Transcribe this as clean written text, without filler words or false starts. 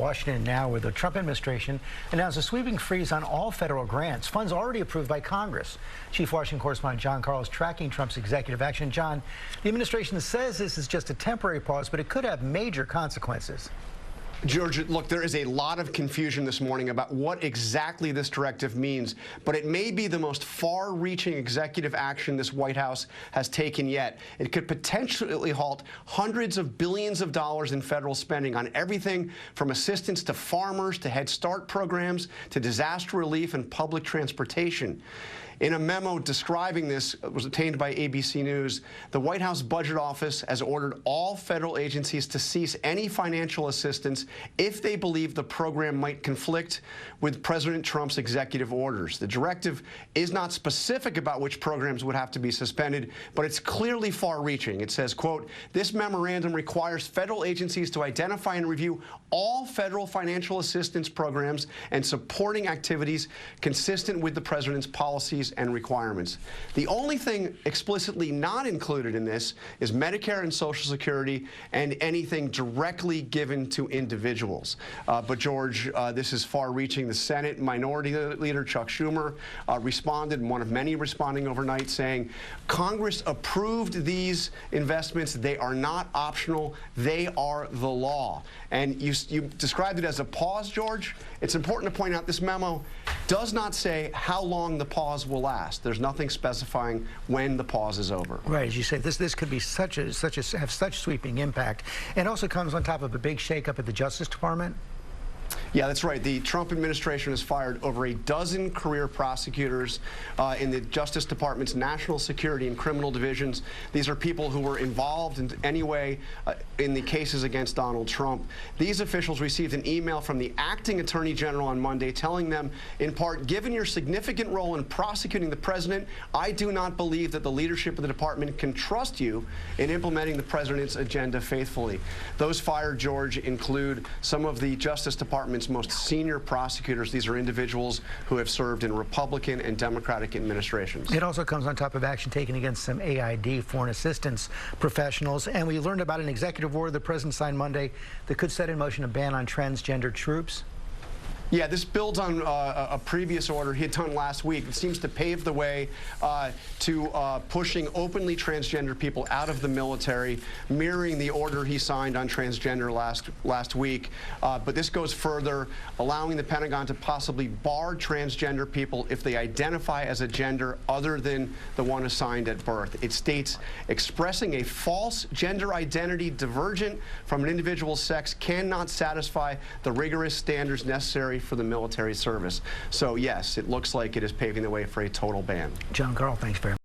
Washington now, where the Trump administration announced a sweeping freeze on all federal grants, funds already approved by Congress. Chief Washington correspondent John Carl is tracking Trump's executive action. John, the administration says this is just a temporary pause, but it could have major consequences. George, look, there is a lot of confusion this morning about what exactly this directive means, but it may be the most far-reaching executive action this White House has taken yet. It could potentially halt hundreds of billions of dollars in federal spending on everything from assistance to farmers, to Head Start programs, to disaster relief and public transportation. In a memo describing this, was obtained by ABC News, the White House Budget Office has ordered all federal agencies to cease any financial assistance if they believe the program might conflict with President Trump's executive orders. The directive is not specific about which programs would have to be suspended, but it's clearly far-reaching. It says, quote, "This memorandum requires federal agencies to identify and review all federal financial assistance programs and supporting activities consistent with the president's policies and requirements." The only thing explicitly not included in this is Medicare and Social Security and anything directly given to individuals. But George, this is far-reaching. The Senate Minority Leader Chuck Schumer responded, one of many responding overnight, saying Congress approved these investments. They are not optional. They are the law. And you described it as a pause, George. It's important to point out this memo does not say how long the pause will last. There's nothing specifying when the pause is over. Right, as you say, this could be have such sweeping impact, and also comes on top of a big shakeup at the Justice Department. Yeah, that's right. The Trump administration has fired over a dozen career prosecutors in the Justice Department's national security and criminal divisions. These are people who were involved in any way in the cases against Donald Trump. These officials received an email from the acting attorney general on Monday telling them, in part, given your significant role in prosecuting the president, I do not believe that the leadership of the department can trust you in implementing the president's agenda faithfully. Those fired, George, include some of the Justice Department's most senior prosecutors. These are individuals who have served in Republican and Democratic administrations. It also comes on top of action taken against some AID, foreign assistance professionals. And we learned about an executive order the president signed Monday that could set in motion a ban on transgender troops. Yeah, this builds on a previous order he had done last week. It seems to pave the way to pushing openly transgender people out of the military, mirroring the order he signed on transgender last week. But this goes further, allowing the Pentagon to possibly bar transgender people if they identify as a gender other than the one assigned at birth. It states expressing a false gender identity divergent from an individual's sex cannot satisfy the rigorous standards necessary for the military service. So yes, it looks like it is paving the way for a total ban. John Carl, thanks very much.